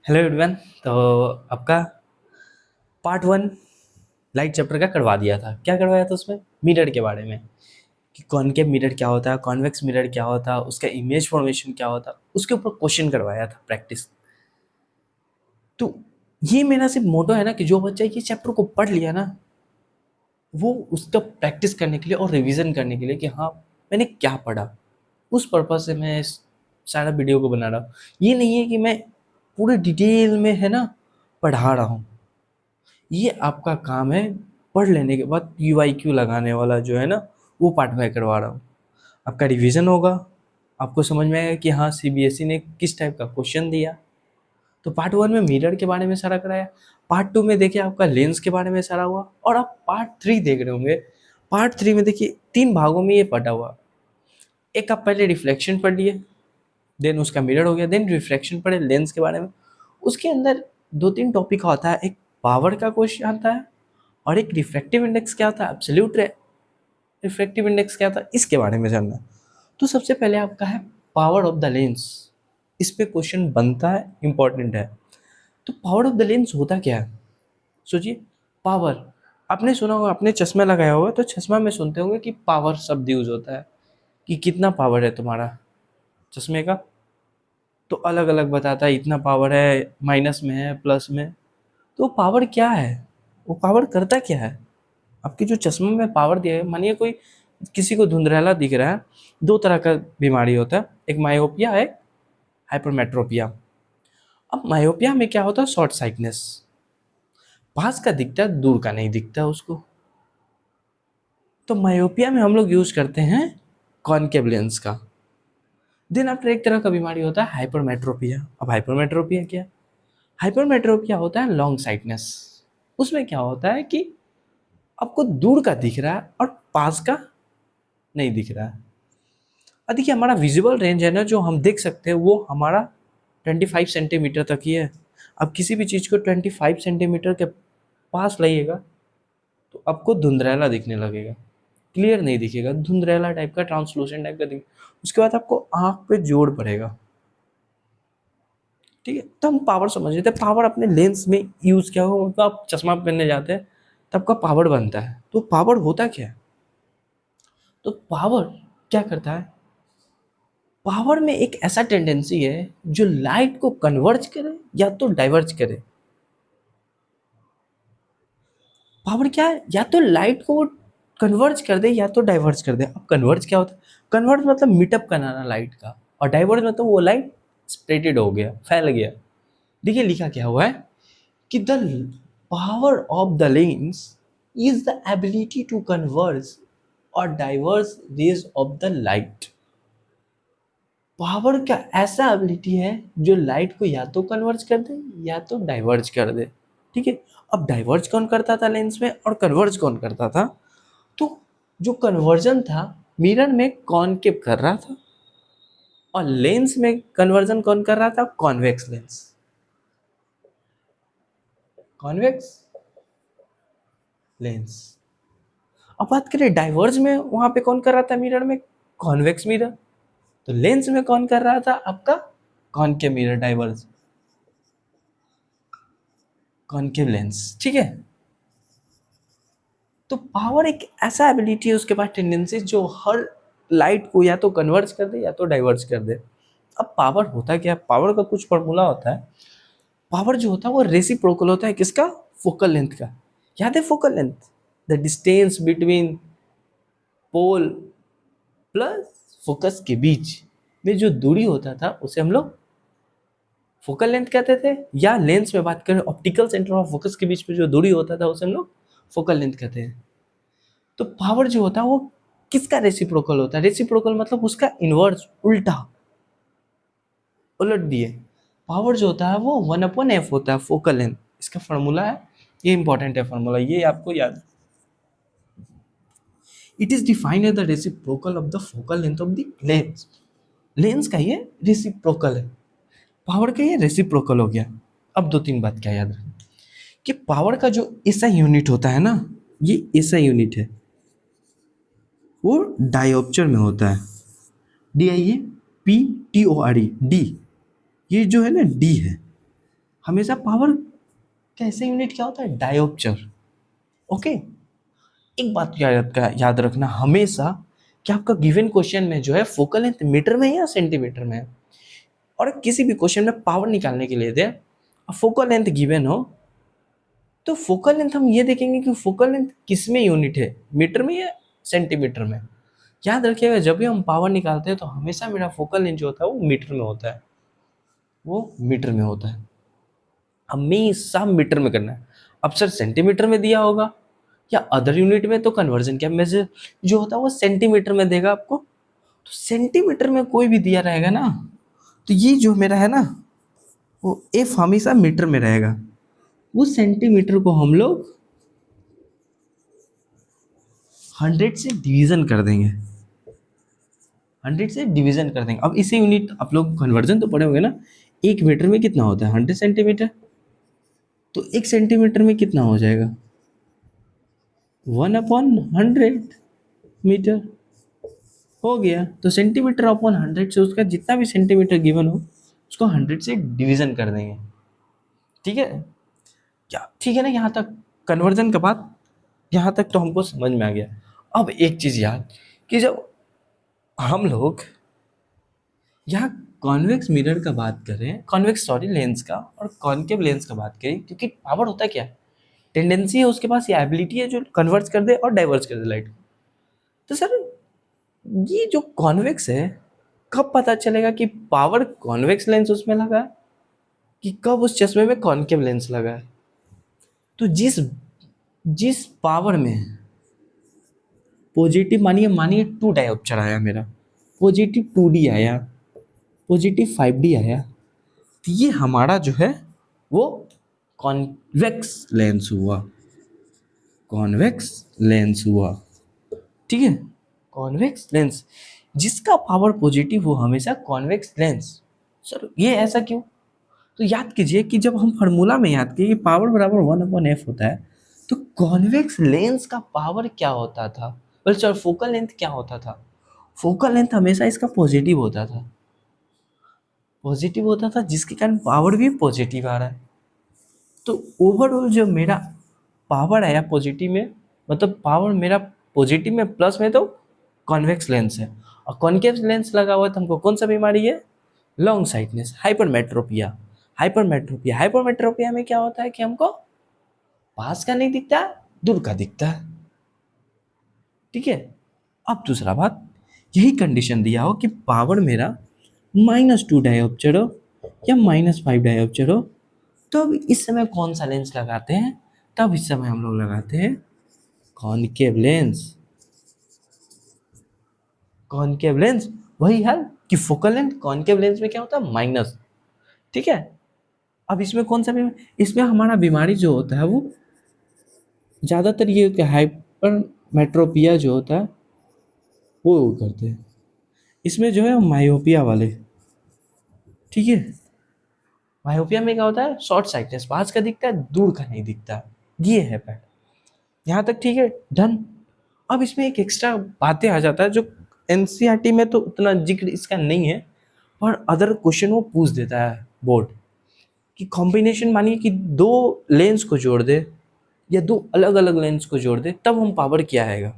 Hello everyone. तो आपका part one light chapter का करवा दिया था। क्या करवाया था उसमें? मिरर के बारे में, कि कॉनकेव मिरर क्या होता है, कॉन्वेक्स मिरर क्या होता है, उसका इमेज फॉर्मेशन क्या होता है, उसके ऊपर क्वेश्चन करवाया था प्रैक्टिस। तो ये मेरा सिर्फ मोटो है ना कि जो बच्चा ये चैप्टर को पढ़ लिया ना, वो उसका प्रैक्टिस करने के लिए और रिवीजन करने के लिए कि हाँ मैंने क्या पढ़ा, उस पर्पज से मैं इस सारा वीडियो को बना रहा हूँ। ये नहीं है कि मैं पूरे डिटेल में है ना पढ़ा रहा हूँ। ये आपका काम है। पढ़ लेने के बाद UIQ लगाने वाला जो है ना, वो पार्ट मैं करवा रहा हूँ। आपका रिवीजन होगा, आपको समझ में आएगा कि हाँ CBSE ने किस टाइप का क्वेश्चन दिया। तो पार्ट वन में मिरर के बारे में सारा कराया, पार्ट टू में देखिए आपका लेंस के बारे में सारा हुआ, और आप पार्ट थ्री देख रहे होंगे। पार्ट थ्री में देखिए 3 भागों में ये पटा हुआ। एक आप पहले रिफ्लेक्शन पढ़ लिए, देन उसका मिरर हो गया, देन रिफ्लेक्शन पढ़े लेंस के बारे में। उसके अंदर 2-3 टॉपिक होता है, एक पावर का क्वेश्चन आता है और एक रिफ्रैक्टिव इंडेक्स क्या होता है, एब्सोल्यूट रिफ्रैक्टिव इंडेक्स क्या होता है, इसके बारे में जानना। तो सबसे पहले आपका है पावर ऑफ द लेंस। इस पे क्वेश्चन बनता है, इंपॉर्टेंट है। तो पावर ऑफ द लेंस होता क्या है? सोचिए, पावर आपने सुना होगा, आपने चश्मा लगाया होगा तो चश्मा में सुनते होंगे कि पावर शब्द यूज होता है, कि कितना पावर है तुम्हारा चश्मे का। तो अलग अलग बताता है, इतना पावर है, माइनस में है, प्लस में। तो पावर क्या है, वो पावर करता क्या है? आपके जो चश्मे में पावर दिया है, मानिए कोई किसी को धुंधला दिख रहा है। 2 तरह का बीमारी होता है, एक मायोपिया है, हाइपरमेट्रोपिया। अब मायोपिया में क्या होता है, शॉर्ट साइटनेस, पास का दिखता है, दूर का नहीं दिखता उसको। तो मायोपिया में हम लोग यूज करते हैं कॉनकेव लेंस का। देन आफ्टर एक तरह का बीमारी होता है हाइपरमेट्रोपिया। अब हाइपरमेट्रोपिया क्या है? हाइपरमेट्रोपिया होता है लॉन्ग साइटनेस। उसमें क्या होता है कि आपको दूर का दिख रहा है और पास का नहीं दिख रहा है। और देखिए, हमारा विजुअल रेंज है ना, जो हम देख सकते हैं, वो हमारा 25 सेंटीमीटर तक ही है। अब किसी भी चीज़ को 25 सेंटीमीटर के पास लाइएगा तो आपको धुंधला दिखने लगेगा, क्लियर नहीं दिखेगा, धुंधला टाइप का, ट्रांसलूसेंट टाइप का दिख। उसके बाद आपको आँख पे जोड़ पड़ेगा। ठीक है, तो हम पावर समझ लेते हैं। पावर अपने लेंस में यूज़ क्या हो, तो आप चश्मा पहनने जाते हैं तब का पावर बनता है। तो पावर होता क्या है? तो पावर क्या करता है? पावर में एक ऐसा टेंडेंसी है जो लाइट को कन्वर्ज करे या तो डाइवर्ज करे। पावर क्या है? या तो लाइट को कन्वर्ज कर दे या तो डाइवर्ज कर दे। अब कन्वर्ज क्या होता है? कन्वर्ज मतलब मीटअप कराना लाइट का, और डाइवर्ज मतलब वो लाइट स्प्रेडेड हो गया, फैल गया। देखिए लिखा क्या हुआ है कि the power of the lens is the ability to converge और diverge rays of the light. Power का ऐसा एबिलिटी है जो लाइट को या तो कन्वर्ज कर दे या तो डाइवर्ज कर दे। ठीक है, अब डाइवर्ज कौन करता था लेंस में और कन्वर्ज कौन करता था? तो जो कन्वर्जन था मिरर में कॉनकेव कर रहा था, और लेंस में कन्वर्जन कौन कर रहा था? Convex lens, convex lens. अब बात करें डाइवर्ज में, वहां पे कौन कर रहा था मिरर में? Convex mirror. तो लेंस में कौन कर रहा था? आपका concave mirror, diverge, concave lens. ठीक है, तो पावर एक ऐसा एबिलिटी है, उसके पास टेंडेंसी जो हर लाइट को या तो कन्वर्ज कर दे या तो डाइवर्ज कर दे। अब पावर होता क्या है? पावर का कुछ फॉर्मूला होता है। पावर जो होता है वो रेसिप्रोकल होता है, किसका? फोकल लेंथ का। याद है focal length? The distance between pole plus focus के बीच में जो दूरी होता था उसे हम लोग फोकल लेंथ कहते थे। या लेंस में बात करें, ऑप्टिकल सेंटर और फोकस के बीच में जो दूरी होता था उसे हम लोग फोकल लेंथ कहते हैं। तो पावर जो होता है वो किसका रेसिप्रोकल होता है? रेसिप्रोकल मतलब उसका इनवर्स, उल्टा, उलट दिए। पावर जो होता है वो 1/f होता है, फोकल लेंथ। इसका फॉर्मूला है, ये इंपॉर्टेंट है फॉर्मूला, ये आपको याद। It is defined as the reciprocal of the focal length of the lens. Lens का ये रेसिप्रोकल है, पावर का ये रेसिप्रोकल हो गया। अब 2-3 बात क्या याद रखना, कि पावर का जो एसआई यूनिट होता है ना, ये एसआई यूनिट है, वो डायोप्चर में होता है। DIAPTORE, डी, ये जो है ना डी है, हमेशा पावर कैसे यूनिट क्या होता है, डायोप्चर। ओके, एक बात याद रखना हमेशा कि आपका गिवन क्वेश्चन में जो है फोकल लेंथ मीटर में है या सेंटीमीटर में है। और किसी भी क्वेश्चन में पावर निकालने के लिए दे फोकल लेंथ गिवन हो, तो फोकल लेंथ हम ये देखेंगे कि फोकल लेंथ किस में यूनिट है, मीटर में या सेंटीमीटर में। याद रखिएगा जब भी हम पावर निकालते हैं तो हमेशा मेरा फोकल लेंथ जो होता है वो मीटर में होता है, वो मीटर में होता है, हमेशा मीटर में करना है। अब सर सेंटीमीटर में दिया होगा या अदर यूनिट में, तो कन्वर्जन क्या मेजर जो होता है वो सेंटीमीटर में देगा आपको। तो सेंटीमीटर में कोई भी दिया रहेगा ना, तो ये जो मेरा है ना वो एफ हमेशा मीटर में रहेगा, वो सेंटीमीटर को हम लोग 100 से डिवीजन कर देंगे, 100 से डिवीजन कर देंगे। अब इसे यूनिट आप लोग कन्वर्जन तो पढ़े होंगे ना, एक मीटर में कितना होता है 100 सेंटीमीटर, तो एक सेंटीमीटर में कितना हो जाएगा 1/100 मीटर हो गया। तो सेंटीमीटर अपॉन 100 से उसका जितना भी सेंटीमीटर गिवन हो उसको 100 से डिवीजन कर देंगे। ठीक है क्या, ठीक है ना, यहाँ तक कन्वर्जन का बात, यहाँ तक तो हमको समझ में आ गया। अब एक चीज़ याद कि जब हम लोग यहाँ कॉन्वेक्स मिरर का बात करें, कॉन्वेक्स सॉरी लेंस का और कॉन्केव लेंस का बात करें, क्योंकि पावर होता है क्या, टेंडेंसी है उसके पास, या एबिलिटी है जो कन्वर्ट कर दे और डाइवर्स कर दे लाइट को। तो सर ये जो कॉन्वेक्स है, कब पता चलेगा कि पावर कॉन्वेक्स लेंस उसमें लगा है कि कब उस चश्मे में कॉन्केव लेंस लगा है। तो जिस जिस पावर में पॉजिटिव, मानिए मानिए 2 डायोप्टर आया मेरा, पॉजिटिव 2D आया, पॉजिटिव 5D आया, तो ये हमारा जो है वो कॉन्वेक्स लेंस हुआ, कॉन्वेक्स लेंस हुआ। ठीक है, कॉन्वेक्स लेंस जिसका पावर पॉजिटिव हो हमेशा कॉन्वेक्स लेंस। सर ये ऐसा क्यों, तो याद कीजिए कि जब हम फार्मूला में याद किए कि पावर बराबर 1/f होता है, तो कॉन्वेक्स लेंस का पावर क्या होता था, बोले सर फोकल लेंथ क्या होता था, फोकल लेंथ हमेशा इसका पॉजिटिव होता था, पॉजिटिव होता था जिसके कारण पावर भी पॉजिटिव आ रहा है। तो ओवरऑल जो मेरा पावर आया पॉजिटिव में, मतलब पावर मेरा पॉजिटिव में प्लस में, तो कॉन्वेक्स लेंस है। और कॉन्केव लेंस लगा हुआ है तो हमको कौन सा बीमारी है, long sightedness, hypermetropia. Hypermetropia, hypermetropia में क्या होता है कि हमको पास का नहीं दिखता, दूर का दिखता है। ठीक है, अब दूसरा बात, यही कंडीशन दिया हो कि पावर मेरा -2 डायोप्टर हो या -5 डायोप्टर हो, तो अब इस समय कौन सा लेंस लगाते हैं, तब इस समय हम लोग लगाते हैं कॉनकेव लेंस। कॉनकेव लेंस वही है कि फोकल लेंथ कॉनकेव लेंस में क्या होता है माइनस। ठीक है, अब इसमें कौन सा बीमारी, इसमें हमारा बीमारी जो होता है वो ज़्यादातर ये हाइपर मेट्रोपिया जो होता है वो करते हैं, इसमें जो है मायोपिया वाले। ठीक है, मायोपिया में क्या होता है, शॉर्ट साइटनेस, पास का दिखता है दूर का नहीं दिखता, ये है पैट। यहाँ तक ठीक है, डन। अब इसमें एक एक्स्ट्रा बातें आ जाता है जो एनसीईआरटी में तो उतना जिक्र इसका नहीं है, पर अदर क्वेश्चन वो पूछ देता है बोर्ड कि कॉम्बिनेशन, मानिए कि दो लेंस को जोड़ दे या दो अलग अलग लेंस को जोड़ दे तब हम पावर क्या आएगा,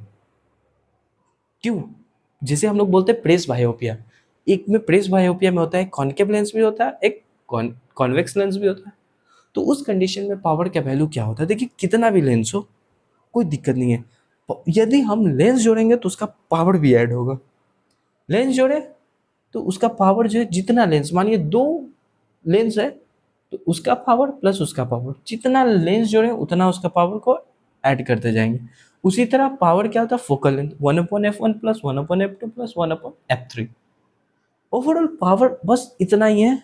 क्यों, जैसे हम लोग बोलते हैं प्रेस बायोपिया, एक में प्रेस बायोपिया में होता है कॉनकेव लेंस भी होता है, एक कॉन्वेक्स लेंस भी होता है। तो उस कंडीशन में पावर का वैल्यू क्या होता है, देखिए कितना भी लेंस हो कोई दिक्कत नहीं है, यदि हम लेंस जोड़ेंगे तो उसका पावर भी ऐड होगा, लेंस जोड़े तो उसका पावर जो है, जितना लेंस, मानिए दो लेंस है तो उसका पावर प्लस उसका पावर, जितना लेंस जोड़े उतना उसका पावर को ऐड करते जाएंगे। उसी तरह पावर क्या होता है, focal length 1/f1 plus 1/f2 plus 1/f3। Overall power बस इतना ही है,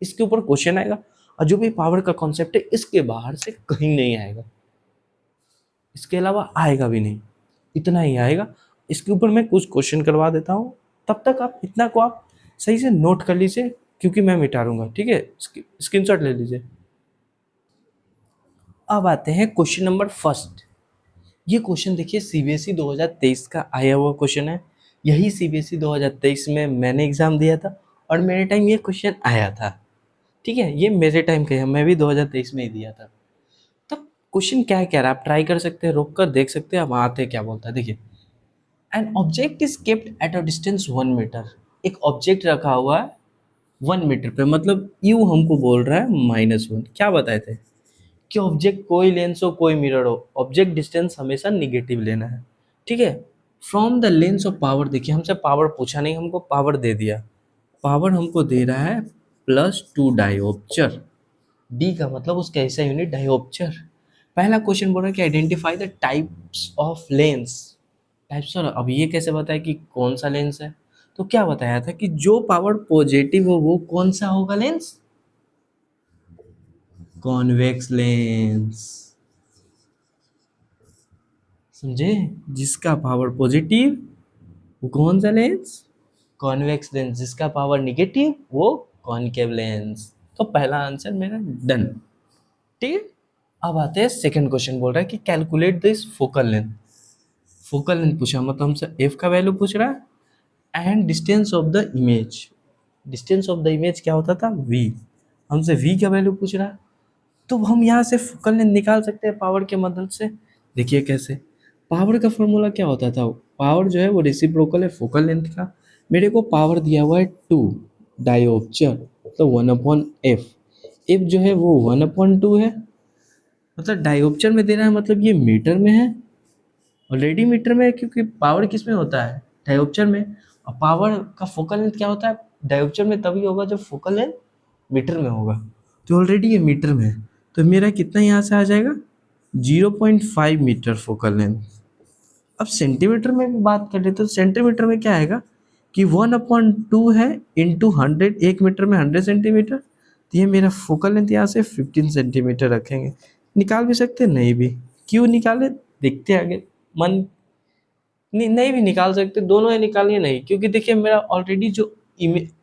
इसके ऊपर क्वेश्चन आएगा, और जो भी पावर का कॉन्सेप्ट है इसके बाहर से कहीं नहीं आएगा, इसके अलावा आएगा भी नहीं, इतना ही आएगा। इसके ऊपर मैं कुछ क्वेश्चन करवा देता हूँ, तब तक आप इतना को आप सही से नोट कर लीजिए क्योंकि मैं मिटा दूंगा। ठीक है, स्क्रीनशॉट ले लीजिए। अब आते हैं क्वेश्चन नंबर फर्स्ट। ये क्वेश्चन देखिए सीबीएसई 2023 का आया हुआ क्वेश्चन है, यही सीबीएसई 2023 में मैंने एग्जाम दिया था और मेरे टाइम ये क्वेश्चन आया था। ठीक है, ये मेरे टाइम का है, मैं भी 2023 में ही दिया था। तब क्वेश्चन क्या कह रहा है आप ट्राई कर सकते हैं, रोक कर देख सकते हैं, अब आते क्या बोलता है देखिए। An object is kept at a distance 1 metre. एक ऑब्जेक्ट रखा हुआ है 1 मीटर पे, मतलब यू हमको बोल रहा है -1। क्या बताए थे कि ऑब्जेक्ट कोई लेंस हो कोई मिरर हो, ऑब्जेक्ट डिस्टेंस हमेशा निगेटिव लेना है। ठीक है, from the lens of power, देखिए हमसे पावर पूछा नहीं, हमको पावर दे दिया। पावर हमको दे रहा है +2 डायोप्चर। डी का मतलब उसका ऐसा यूनिट डायोप्चर। पहला क्वेश्चन बोल रहा है कि identify the types of lens. Types, और अब ये कैसे बताया कि कौन सा लेंस है? तो क्या बताया था कि जो पावर पॉजिटिव हो वो कौन सा होगा लेंस? Convex lens. समझे? जिसका पावर पॉजिटिव वो कौन सा लेंस? Convex lens. जिसका पावर निगेटिव वो कॉनकेव लेंस। तो पहला आंसर मेरा डन। ठीक है, अब आते हैं सेकंड क्वेश्चन, बोल रहा है कि calculate this focal length. Focal length पूछा मतलब हमसे एफ का वैल्यू पूछ रहा है and distance of the image. Distance of the image क्या होता था? वी। हमसे वी का वैल्यू पूछ रहा है, तो हम यहाँ से फोकल लेंथ निकाल सकते हैं पावर के मदद से। देखिए कैसे। पावर का फॉर्मूला क्या होता था? पावर जो है वो रेसिप्रोकल है फोकल लेंथ का। मेरे को पावर दिया हुआ है 2 डायोप्चर, तो 1/f। एफ जो है वो 1/2 है, मतलब डायोप्चर में दे रहा है, मतलब ये मीटर में है। ऑलरेडी मीटर में है क्योंकि पावर किस में होता है? डायोप्चर में। और पावर का फोकल लेंथ क्या होता है? डायोप्चर में तभी होगा जब फोकल लेंथ मीटर में होगा। तो ऑलरेडी ये मीटर में है, तो मेरा कितना यहाँ से आ जाएगा? 0.5 मीटर फोकल लेंथ। अब सेंटीमीटर में भी बात कर ले तो सेंटीमीटर में क्या आएगा कि 1/2 है इंटू 100। 1 मीटर में 100 सेंटीमीटर, तो ये मेरा फोकल लेंथ यहाँ से 15 सेंटीमीटर रखेंगे। निकाल भी सकते हैं, नहीं भी। क्यों निकाले? देखते हैं आगे। मन नहीं, नहीं भी निकाल सकते, दोनों ही निकालिए। नहीं, क्योंकि देखिए मेरा ऑलरेडी जो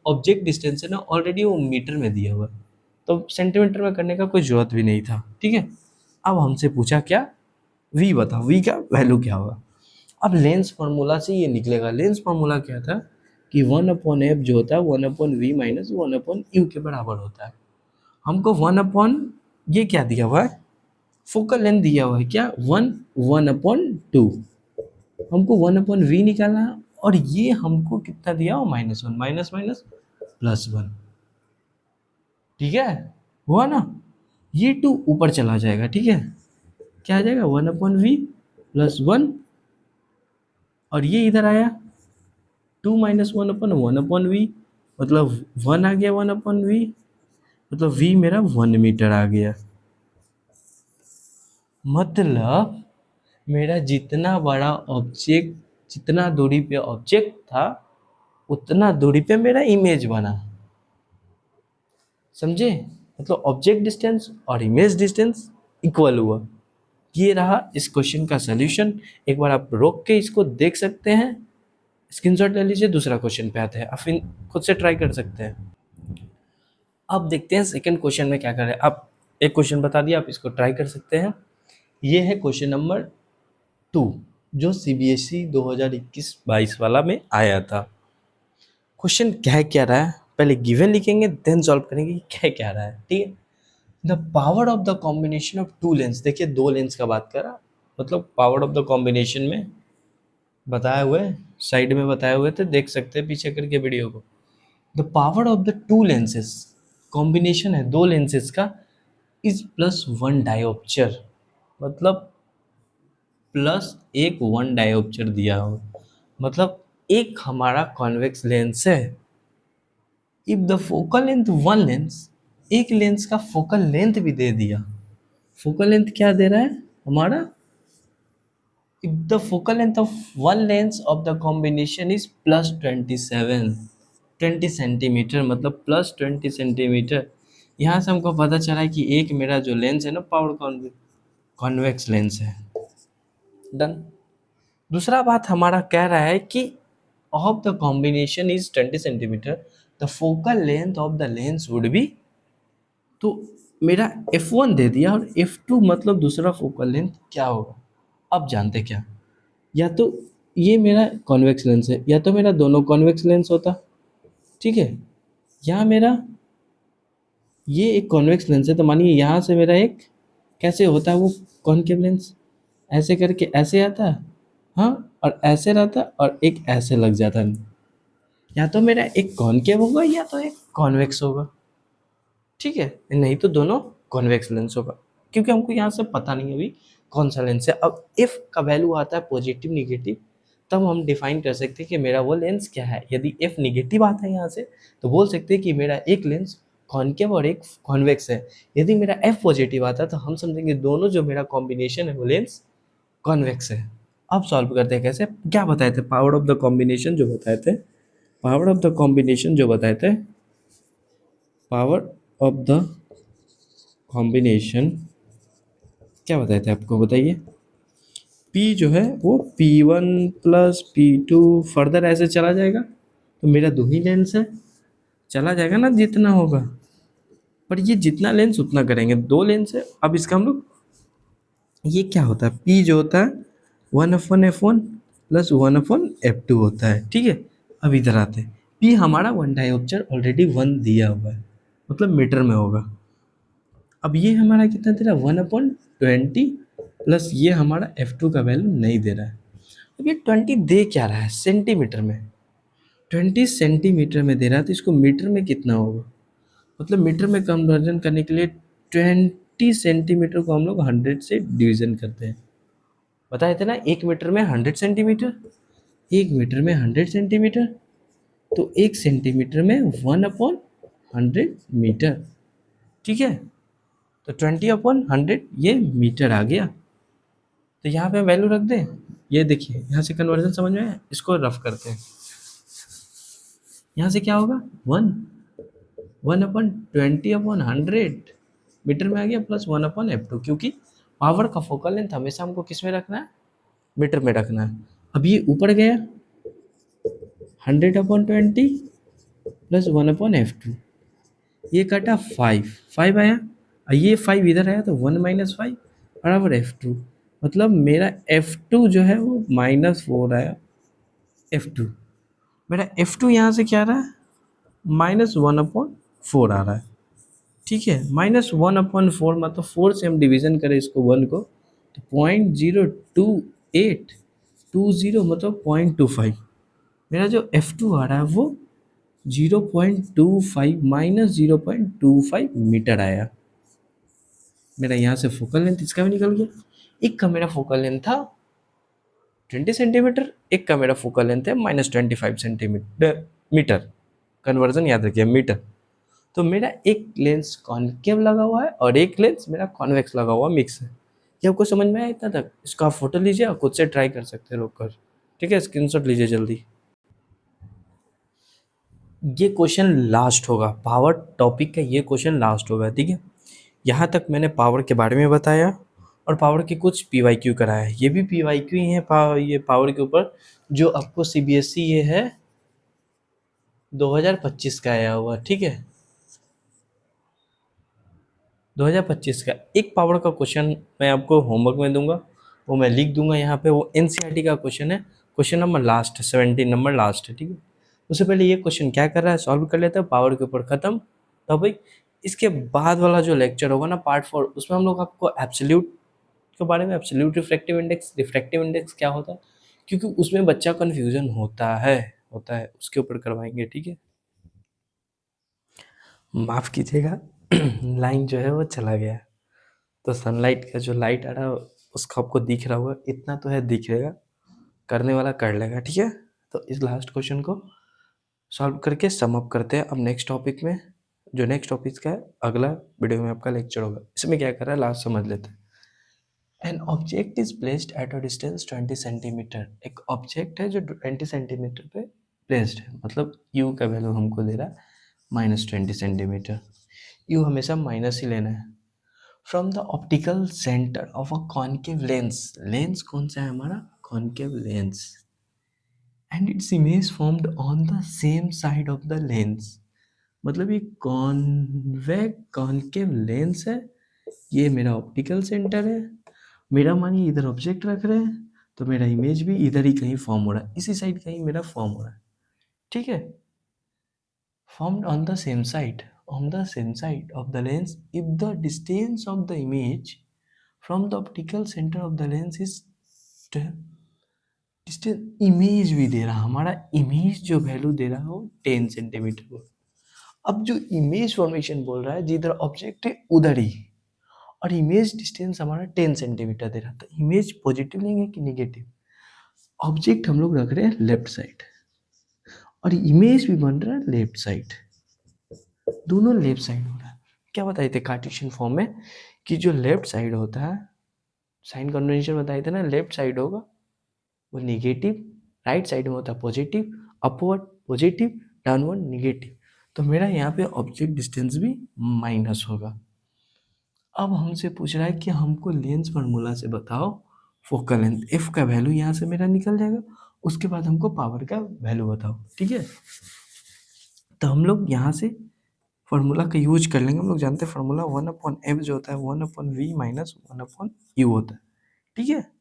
ऑब्जेक्ट डिस्टेंस है ना, ऑलरेडी वो मीटर में दिया हुआ है, तो सेंटीमीटर में करने का कोई जरूरत भी नहीं था। ठीक है, अब हमसे पूछा क्या? वी बताओ, वी का वैल्यू क्या होगा? अब लेंस फार्मूला से ये निकलेगा। लेंस फार्मूला क्या था कि 1/f जो होता है 1/v माइनस 1/u के बराबर होता है। हमको 1 ये क्या दिया हुआ है? फोकल लेंथ दिया हुआ है क्या? 1/2। हमको 1/v निकालना है, और ये हमको कितना दिया हो? -1। Minus minus +1। ठीक है, हुआ ना? ये 2 ऊपर चला जाएगा। ठीक है, क्या आ जाएगा? 1/v +1, और ये इधर आया 2 माइनस 1/1/v, मतलब 1 आ गया 1/v, मतलब v मेरा 1 मीटर आ गया। मतलब मेरा जितना बड़ा ऑब्जेक्ट, जितना दूरी पे ऑब्जेक्ट था उतना दूरी पे मेरा इमेज बना। समझे? मतलब ऑब्जेक्ट डिस्टेंस और इमेज डिस्टेंस इक्वल हुआ। ये रहा इस क्वेश्चन का सलूशन। एक बार आप रोक के इसको देख सकते हैं, स्क्रीनशॉट ले लीजिए। दूसरा क्वेश्चन पे आते हैं, आप फिर खुद से ट्राई कर सकते हैं। अब देखते हैं सेकंड क्वेश्चन में क्या कर रहे हैं। आप एक क्वेश्चन बता दिया, आप इसको ट्राई कर सकते हैं। ये है क्वेश्चन नंबर 2, जो सीबीएसई 2021-22 वाला में आया था। क्वेश्चन क्या रहा है, पहले गिवन लिखेंगे देन सॉल्व करेंगे कि क्या रहा है। ठीक है, the power of the combination of two lens. देखिए दो लेंस का बात कर रहा, मतलब पावर ऑफ द कॉम्बिनेशन में बताए हुए, साइड में बताए हुए थे, देख सकते हैं पीछे करके वीडियो को। The power of the two lenses, combination है दो लेंसेज का, इज +1 डायोप्चर, मतलब +1 डायोप्चर दिया हो, मतलब एक हमारा कॉन्वेक्स लेंस है। If the focal length one lens, एक लेंस का फोकल लेंथ भी दे दिया। फोकल लेंथ क्या दे रहा है हमारा? If the focal length of one lens of the combination is +27, 20 centimetre, मतलब +20 सेंटीमीटर। यहाँ से हमको पता चला है कि एक मेरा जो लेंस है ना पावर कॉन्वेक्स लेंस है। डन। दूसरा बात हमारा कह रहा है कि of the combination is 20 centimetre, the focal length of the lens would be. तो मेरा F1 दे दिया, और F2 मतलब दूसरा फोकल लेंथ क्या होगा? अब जानते क्या, या तो ये मेरा कॉन्वेक्स लेंस है, या तो मेरा दोनों कॉन्वेक्स लेंस होता। ठीक है, या मेरा ये एक कॉन्वेक्स लेंस है, तो मानिए यहाँ से मेरा एक कैसे होता है वो कॉनकेव लेंस, ऐसे करके ऐसे आता है, हाँ, और ऐसे रहता है और एक ऐसे लग जाता है। या तो मेरा एक कॉनकेव होगा या तो एक कॉन्वेक्स होगा, ठीक है, नहीं तो दोनों कॉन्वेक्स लेंस होगा, क्योंकि हमको यहाँ से पता नहीं अभी कौन सा लेंस है। अब इफ का वैल्यू आता है पॉजिटिव निगेटिव, तब हम डिफाइन कर सकते हैं कि मेरा वो लेंस क्या है। यदि एफ निगेटिव आता है यहाँ से, तो बोल सकते हैं कि मेरा एक लेंस कॉनकेव और एक कॉन्वेक्स है। यदि मेरा एफ पॉजिटिव आता है, तो हम समझेंगे दोनों जो मेरा कॉम्बिनेशन है वो लेंस कॉन्वेक्स है। अब सॉल्व करते हैं कैसे, क्या बताए थे, पावर ऑफ द कॉम्बिनेशन जो बताए थे, पावर ऑफ द कॉम्बिनेशन जो बताए थे, पावर ऑफ द कॉम्बिनेशन क्या बताए थे आपको, बताइए। पी जो है वो P1 प्लस P2 फर्दर ऐसे चला जाएगा, तो मेरा दो ही लेंस है, चला जाएगा ना जितना होगा, पर ये जितना लेंस उतना करेंगे, दो लेंस है। अब इसका हम लोग, ये क्या होता है, P जो होता है 1/F1 प्लस 1/F2 होता है, ठीक है। अब इधर आते हैं, P हमारा वन डायोप्टर ऑलरेडी 1 दिया हुआ है, मतलब मीटर में होगा। अब ये हमारा कितना दे रहा है, 1/20 प्लस ये हमारा F2 का वैल्यू नहीं दे रहा है। अब ये 20 दे क्या रहा है सेंटीमीटर में, 20 सेंटीमीटर में दे रहा है, तो इसको मीटर में कितना होगा, मतलब मीटर में कन्वर्जन करने के लिए 20 सेंटीमीटर को हम लोग 100 से डिवीजन करते हैं। बताए थे ना, एक मीटर में 100 सेंटीमीटर, एक मीटर में 100 सेंटीमीटर, तो एक सेंटीमीटर में 1/100 मीटर, ठीक है। तो 20/100 ये मीटर आ गया। तो यहाँ पे वैल्यू रख दें, ये देखिए यहाँ से कन्वर्जन समझ में आया, इसको रफ करते हैं। यहाँ से क्या होगा, 1/20/100 मीटर में आ गया, प्लस 1/F2, क्योंकि पावर का फोकल लेंथ हमेशा हमको किस में रखना है, मीटर में रखना है। अब ये ऊपर गया 100/20 प्लस 1/F2, ये कटा 5 आया, और ये 5 इधर आया, तो 1 - 5 बराबर F2, मतलब मेरा F2 जो है वो -4 आया। F2 मेरा F2 यहाँ से क्या आ रहा है, -1/4 आ रहा है, ठीक है। -1/4 मतलब 4 से हम डिवीजन करें इसको 1 को, तो 0.0820 मतलब 0.25, मेरा जो F2 आ रहा है वो 0.25 -0.25 मीटर आया। मेरा यहाँ से फोकल लेंथ इसका भी निकल गया। एक का मेरा फोकल लेंथ था 20 सेंटीमीटर, एक का मेरा फोकल लेंथ है -25 सेंटीमीटर मीटर, कन्वर्जन याद रखिए मीटर। तो मेरा एक लेंस कॉनकेव लगा हुआ है और एक लेंस मेरा कॉन्वेक्स लगा हुआ मिक्स है। ये आपको समझ में आया इतना तक, इसका आप फोटो लीजिए और खुद से ट्राई कर सकते हैं रोक कर, ठीक है, स्क्रीनशॉट लीजिए जल्दी। ये क्वेश्चन लास्ट होगा, पावर टॉपिक का ये क्वेश्चन लास्ट होगा, ठीक है। यहाँ तक मैंने पावर के बारे में बताया और पावर के कुछ PYQ कराया, ये भी PYQ ही है, ये पावर के ऊपर जो आपको CBSE ये है 2025 का आया हुआ, ठीक है, 2025 का एक पावर का क्वेश्चन मैं आपको होमवर्क में दूंगा, वो मैं लिख दूंगा यहाँ पे, वो NCERT का क्वेश्चन है, question number last 17 number last है, ठीक है। उससे पहले ये क्वेश्चन क्या कर रहा है सॉल्व कर लेते हैं, पावर के ऊपर खत्म। तो भाई इसके बाद वाला जो लेक्चर होगा ना पार्ट 4, उसमें हम लोग आपको एब्सोल्यूट के बारे में, एब्सोल्यूट रिफ्रैक्टिव इंडेक्स क्या होता है, क्योंकि उसमें बच्चा कन्फ्यूजन होता है उसके ऊपर करवाएंगे, ठीक है। माफ़ कीजिएगा लाइन जो है वो चला गया, तो सनलाइट का जो लाइट आ रहा है उसका आपको दिख रहा होगा, इतना तो है दिखेगा, करने वाला कर लेगा, ठीक है। तो इस लास्ट क्वेश्चन को सॉल्व करके सम अप करते हैं अब नेक्स्ट टॉपिक में, जो नेक्स्ट टॉपिक का है अगला वीडियो में आपका लेक्चर होगा। इसमें क्या कर रहा है लास्ट समझ लेते हैं। N object is placed at a distance 20 centimetre, एक ऑब्जेक्ट है जो 20 सेंटीमीटर पे प्लेस्ड है, मतलब यू का वैल्यू हमको दे रहा है -20 सेंटीमीटर, यू हमेशा माइनस ही लेना है। From the optical centre of a concave lens, lens कौन सा है हमारा, concave lens, and its image formed on the same side of the lens, मतलब ये कॉनकेव लेंस है, ये मेरा ऑप्टिकल सेंटर है, मेरा मानिए इधर ऑब्जेक्ट रख रहे हैं, तो मेरा इमेज भी इधर ही कहीं फॉर्म हो रहा है, इसी साइड कहीं मेरा फॉर्म हो रहा है, ठीक है, formed on the same side. on the same side of the lens if the distance of the image from the optical center of the lens is distance image भी दे रहा, हमारा इमेज जो वैल्यू दे रहा है वो 10 सेंटीमीटर को। अब जो इमेज फॉर्मेशन बोल रहा है जिधर ऑब्जेक्ट है उधर ही, और इमेज डिस्टेंस हमारा 10 सेंटीमीटर दे रहा है, तो इमेज पॉजिटिव लेंगे कि निगेटिव? ऑब्जेक्ट हम लोग रख रहे हैं लेफ्ट साइड और इमेज भी बन रहा है लेफ्ट साइड, दोनों लेफ्ट साइड हो रहा है। क्या बताए थे कार्टेशियन फॉर्म में कि जो लेफ्ट साइड होता है, साइन कन्वेंशन बताए थे ना, लेफ्ट साइड होगा वो निगेटिव, राइट साइड में होता है positive, upward positive, downward negative. तो मेरा यहाँ पे ऑब्जेक्ट डिस्टेंस भी माइनस होगा। अब हमसे पूछ रहा है कि हमको लेंस फार्मूला से बताओ फोकल लेंथ, एफ का वैल्यू यहाँ से मेरा निकल जाएगा, उसके बाद हमको पावर का वैल्यू बताओ, ठीक है। तो हम लोग यहाँ से फार्मूला का यूज कर लेंगे। हम लोग जानते हैं फार्मूला 1/f जो होता है 1/v माइनस 1/u होता है, ठीक है।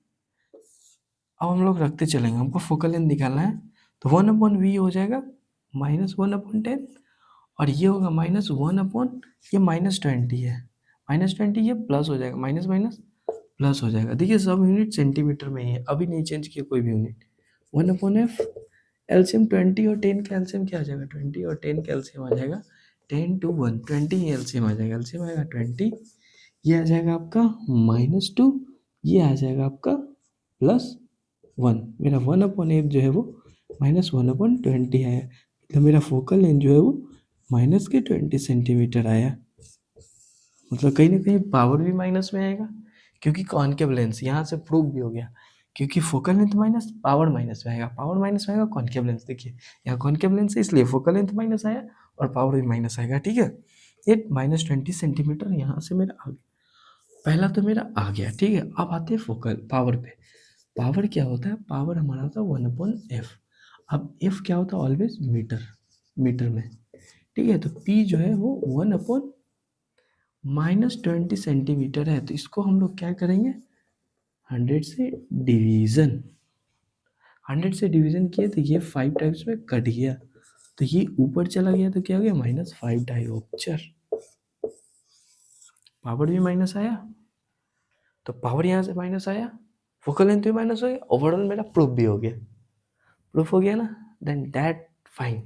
अब हम लोग रखते चलेंगे, हमको फोकल लेंथ निकालना है, तो 1/v हो जाएगा -1/10 और ये होगा -1 ये -20 है, -20 ये प्लस हो जाएगा, माइनस माइनस प्लस हो जाएगा। देखिए सब यूनिट सेंटीमीटर में ही है, अभी नहीं चेंज किया कोई भी यूनिट। 1/f एलसीएम 20 और 10 का एलसीएम क्या आ जाएगा, 20 और 10 का एलसीएम आ जाएगा 10 to 1, 20 ही एलसीएम आ जाएगा, एलसीएम आएगा 20, ये आ जाएगा आपका -2, ये आ जाएगा आपका +1। मेरा 1/f जो है वो -1/20 आया, मतलब मेरा फोकल लेंथ जो है वो -20 सेंटीमीटर आया। मतलब कहीं ना कहीं पावर भी माइनस में आएगा, क्योंकि कॉनकेव लेंस यहाँ से प्रूव भी हो गया, क्योंकि focal length minus power minus में आएगा, पावर माइनस में आएगा कॉनकेव लेंस। देखिए यहाँ कॉनकेव लेंस है इसलिए फोकल लेंथ माइनस आया और पावर भी माइनस आएगा, ठीक है। ये -20 सेंटीमीटर यहाँ से मेरा आ गया, पहला तो मेरा आ गया, ठीक है। अब आते हैं फोकल पावर पे। पावर क्या होता है, पावर हमारा होता है 1/f। अब f क्या होता है, ऑलवेज मीटर, मीटर में, ठीक है। तो p जो है वो 1/-20 सेंटीमीटर है, तो इसको हम लोग क्या करेंगे, 100 से डिवीज़न, 100 से डिवीज़न किए तो ये 5 टाइम्स में कट गया, तो ये ऊपर चला गया तो क्या हो गया -5 डायोप्टर, पावर भी माइनस आया, तो पावर यहाँ से माइनस आया, फोकल लेंथ भी माइनस हो गया, ओवरऑल मेरा प्रूफ भी हो गया, प्रूफ हो गया ना, देन दैट फाइन,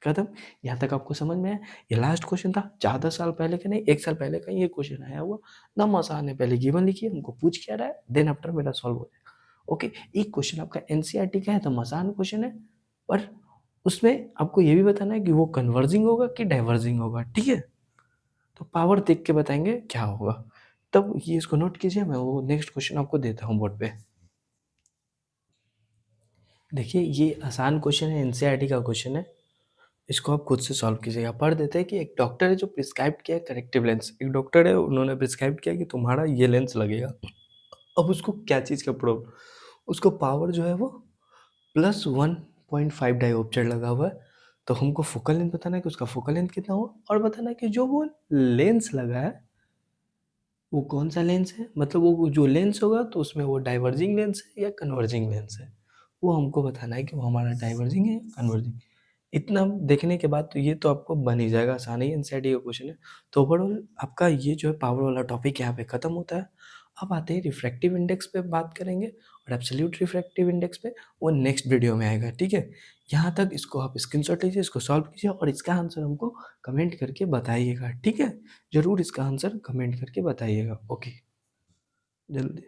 खत्म। यहाँ तक आपको समझ में आया। ये लास्ट क्वेश्चन था, ज़्यादा साल पहले का नहीं, 1 साल पहले का ये क्वेश्चन आया हुआ, नम आसान है, पहले गिवन लिखिए, हमको पूछ क्या रहा है, देन आफ्टर मेरा सॉल्व हो जाएगा। ओके, एक क्वेश्चन आपका एनसीईआरटी का है तो आसान क्वेश्चन है, पर उसमें आपको ये भी बताना है कि वो कन्वर्जिंग होगा कि डाइवर्जिंग होगा, ठीक है। तो पावर देख के बताएंगे क्या होगा, तब ये इसको नोट कीजिए, मैं वो नेक्स्ट क्वेश्चन आपको देता हूँ बोर्ड पे। देखिए ये आसान क्वेश्चन है, एनसीईआरटी का क्वेश्चन है, इसको आप खुद से सॉल्व कीजिएगा। पढ़ देते हैं कि एक डॉक्टर है जो प्रिस्क्राइब किया करेक्टिव लेंस, एक डॉक्टर है उन्होंने प्रिस्क्राइब किया कि तुम्हारा ये लेंस लगेगा। अब उसको क्या चीज़ का प्रॉब्लम, उसको पावर जो है वो +1.5 डायोप्टर लगा हुआ है, तो हमको फोकल लेंथ बताना है कि उसका फोकल लेंथ कितना हुआ, और बताना है कि जो वो लेंस लगा है वो कौन सा लेंस है, मतलब वो जो लेंस होगा तो उसमें वो डाइवर्जिंग लेंस है या कन्वर्जिंग लेंस है, वो हमको बताना है कि वो हमारा डाइवर्जिंग है या कन्वर्जिंग। इतना देखने के बाद तो ये तो आपको बन ही जाएगा, आसान ही एनसीईआरटी का क्वेश्चन है। तो ओवरऑल आपका ये जो है पावर वाला टॉपिक यहाँ पे ख़त्म होता है। अब आते हैं रिफ्रैक्टिव इंडेक्स पे बात करेंगे, और एब्सोल्यूट रिफ्रैक्टिव इंडेक्स पे वो नेक्स्ट वीडियो में आएगा, ठीक है। यहाँ तक इसको आप स्क्रीनशॉट लीजिए, इसको सॉल्व कीजिए और इसका आंसर हमको कमेंट करके बताइएगा, ठीक है। ज़रूर इसका आंसर कमेंट करके बताइएगा, ओके, जल्दी।